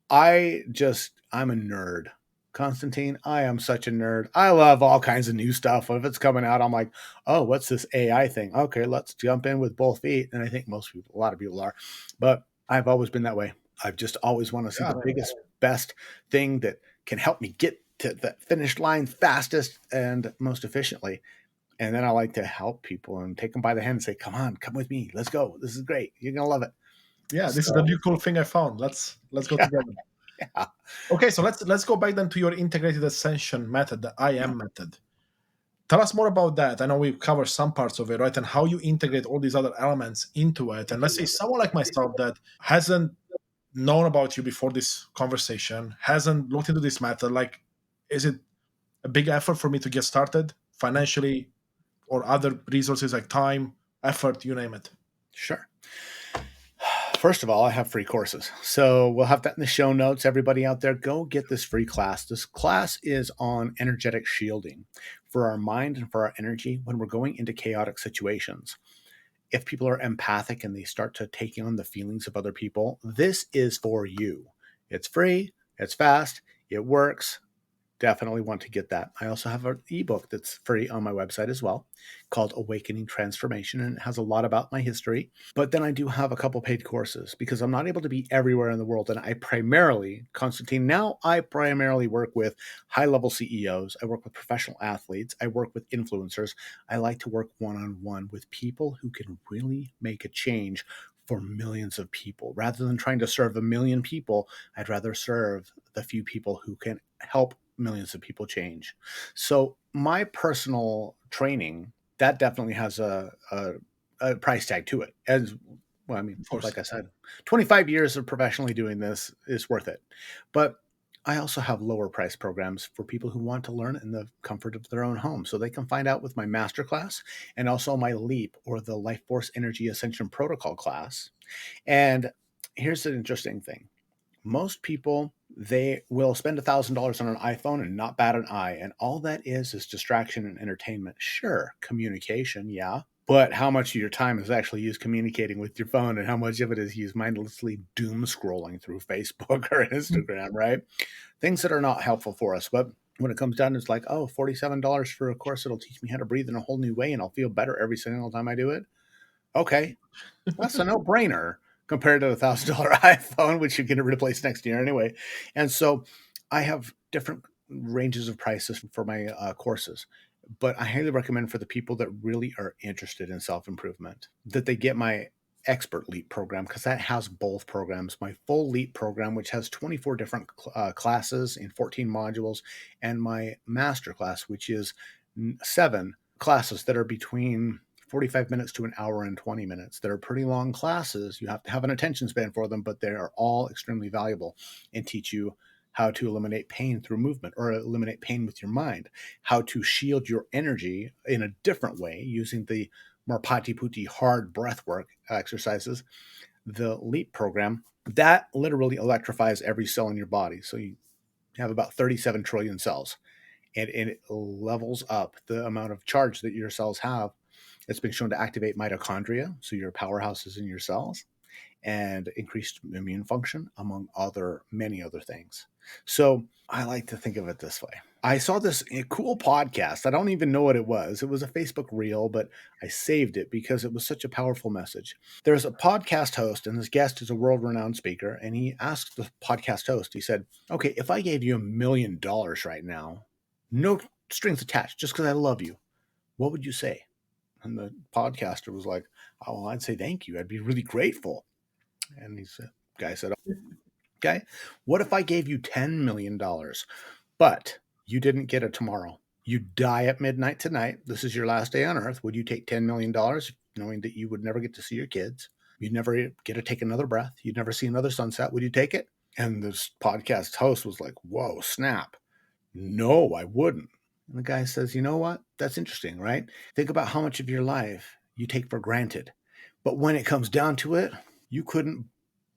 I'm a nerd. Constantine, I am such a nerd. I love all kinds of new stuff. If it's coming out, I'm like, oh, what's this AI thing? Okay, let's jump in with both feet. And I think a lot of people are. But I've always been that way. I've just always want to see the biggest, best thing that can help me get to the finish line fastest and most efficiently. And then I like to help people and take them by the hand and say, come on, come with me. Let's go. This is great. You're going to love it. Yeah, this is the new cool thing I found. Let's go together. Yeah. Okay, so let's go back then to your integrated ascension method, the IM method. Tell us more about that. I know we've covered some parts of it, right? And how you integrate all these other elements into it. And let's say someone like myself that hasn't known about you before this conversation, hasn't looked into this method, like, is it a big effort for me to get started financially or other resources like time, effort, you name it? Sure. First of all, I have free courses. So we'll have that in the show notes. Everybody out there, go get this free class. This class is on energetic shielding for our mind and for our energy when we're going into chaotic situations. If people are empathic and they start to take on the feelings of other people, this is for you. It's free, it's fast, it works. Definitely want to get that. I also have an ebook that's free on my website as well called Awakening Transformation, and it has a lot about my history. But then I do have a couple paid courses because I'm not able to be everywhere in the world. And I primarily work with high-level CEOs. I work with professional athletes. I work with influencers. I like to work one-on-one with people who can really make a change for millions of people. Rather than trying to serve a million people, I'd rather serve the few people who can help millions of people change. So my personal training, that definitely has a price tag to it. As well, I mean, like I said, 25 years of professionally doing this is worth it. But I also have lower price programs for people who want to learn in the comfort of their own home. So they can find out with my masterclass and also my LEAP, or the Life Force Energy Ascension Protocol class. And here's the interesting thing. Most people, they will spend $1,000 on an iPhone and not bat an eye. And all that is distraction and entertainment. Sure, communication, yeah. But how much of your time is actually used communicating with your phone, and how much of it is used mindlessly doom scrolling through Facebook or Instagram, right? Things that are not helpful for us. But when it comes down, it's like, oh, $47 for a course that'll teach me how to breathe in a whole new way, and I'll feel better every single time I do it. Okay, that's a no-brainer compared to a $1,000 iPhone, which you can replace next year anyway. And so I have different ranges of prices for my courses, but I highly recommend for the people that really are interested in self-improvement that they get my Expert LEAP program, because that has both programs. My full LEAP program, which has 24 different classes in 14 modules, and my master class, which is 7 classes that are between 45 minutes to an hour and 20 minutes. That are pretty long classes. You have to have an attention span for them, but they are all extremely valuable and teach you how to eliminate pain through movement, or eliminate pain with your mind, how to shield your energy in a different way using the more pati-puti hard breath work exercises. The LEAP program, that literally electrifies every cell in your body. So you have about 37 trillion cells, and it levels up the amount of charge that your cells have. It's been shown to activate mitochondria, so your powerhouses in your cells, and increased immune function, among many other things. So I like to think of it this way. I saw this cool podcast. I don't even know what it was. It was a Facebook reel, but I saved it because it was such a powerful message. There's a podcast host, and this guest is a world-renowned speaker, and he asked the podcast host, he said, okay, if I gave you $1 million right now, no strings attached, just because I love you, what would you say? And the podcaster was like, oh, I'd say thank you. I'd be really grateful. And guy said, okay, what if I gave you $10 million, but you didn't get it tomorrow? You die at midnight tonight. This is your last day on earth. Would you take $10 million knowing that you would never get to see your kids? You'd never get to take another breath. You'd never see another sunset. Would you take it? And this podcast host was like, whoa, snap. No, I wouldn't. And the guy says, you know what? That's interesting, right? Think about how much of your life you take for granted. But when it comes down to it, you couldn't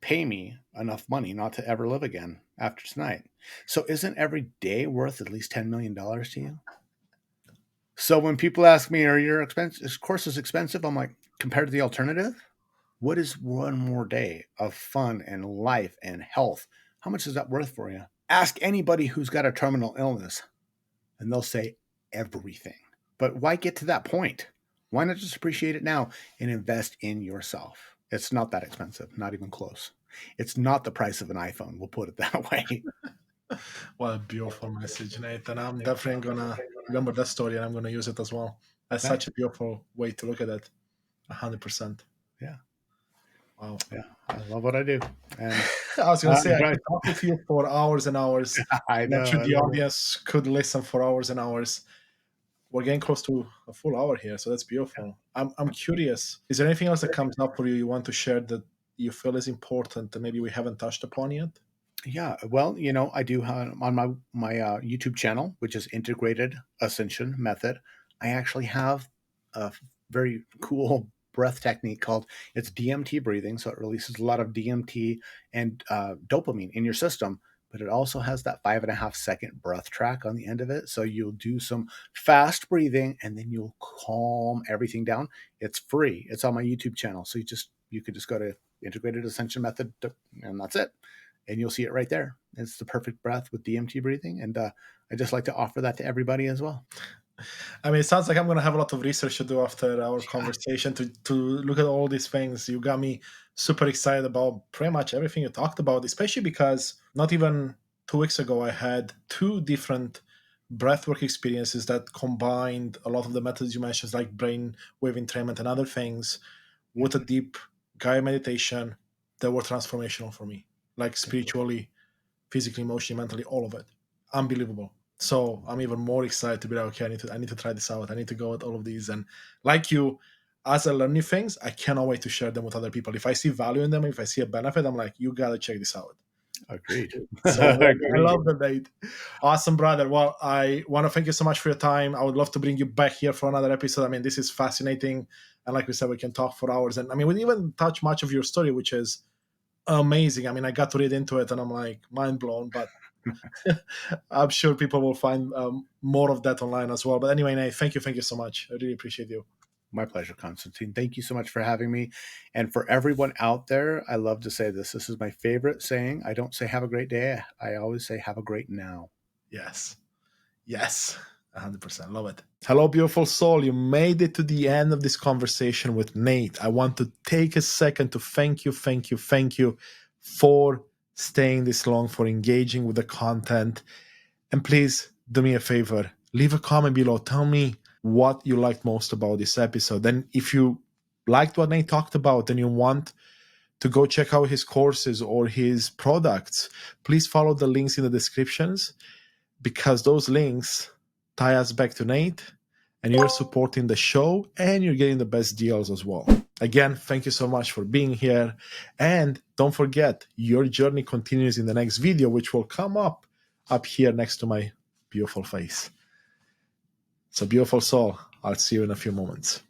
pay me enough money not to ever live again after tonight. So isn't every day worth at least $10 million to you? So when people ask me, are your courses expensive? I'm like, compared to the alternative, what is one more day of fun and life and health? How much is that worth for you? Ask anybody who's got a terminal illness, and they'll say everything. But why get to that point? Why not just appreciate it now and invest in yourself? It's not that expensive, not even close. It's not the price of an iPhone, we'll put it that way. What a beautiful message, Nate. And I'm definitely going to remember that story and I'm going to use it as well. That's such a beautiful way to look at it. 100%. Yeah. Wow. Yeah. I love what I do. And I was going to say, I could talk with you for hours and hours. I know. I'm sure the audience could listen for hours and hours. We're getting close to a full hour here, so that's beautiful. Yeah. I'm curious, is there anything else that comes up for you want to share that you feel is important that maybe we haven't touched upon yet? Yeah, well, I do have on my YouTube channel, which is Integrated Ascension Method. I actually have a very cool breath technique called it's DMT breathing. So it releases a lot of DMT and dopamine in your system, but it also has that 5.5 second breath track on the end of it. So you'll do some fast breathing and then you'll calm everything down. It's free. It's on my YouTube channel. So you could just go to Integrated Ascension Method and that's it. And you'll see it right there. It's the perfect breath with DMT breathing. And I just like to offer that to everybody as well. I mean, it sounds like I'm going to have a lot of research to do after our conversation to look at all these things. You got me super excited about pretty much everything you talked about, especially because not even 2 weeks ago, I had 2 different breathwork experiences that combined a lot of the methods you mentioned, like brainwave entrainment and other things, with a deep guided meditation that were transformational for me, like spiritually, physically, emotionally, mentally, all of it. Unbelievable. So I'm even more excited to be like, okay, I need to try this out. I need to go at all of these. And like you, as I learn new things, I cannot wait to share them with other people. If I see value in them, if I see a benefit, I'm like, you gotta check this out. Agreed. So I love that, Nate. Awesome, brother. Well, I want to thank you so much for your time. I would love to bring you back here for another episode. I mean, this is fascinating. And like we said, we can talk for hours. And I mean, we didn't even touch much of your story, which is amazing. I mean, I got to read into it and I'm like mind blown, but I'm sure people will find more of that online as well. But anyway, Nate, thank you so much. I really appreciate you. My pleasure, Constantine. Thank you so much for having me. And for everyone out there, I love to say this. This is my favorite saying. I don't say have a great day. I always say have a great now. Yes. 100%. Love it. Hello, beautiful soul. You made it to the end of this conversation with Nate. I want to take a second to thank you for staying this long, for engaging with the content. And please do me a favor, leave a comment below. Tell me what you liked most about this episode. Then if you liked what Nate talked about and you want to go check out his courses or his products, please follow the links in the descriptions, because those links tie us back to Nate and you're supporting the show and you're getting the best deals as well. Again, thank you so much for being here. And don't forget, your journey continues in the next video, which will come up here next to my beautiful face. So beautiful soul, I'll see you in a few moments.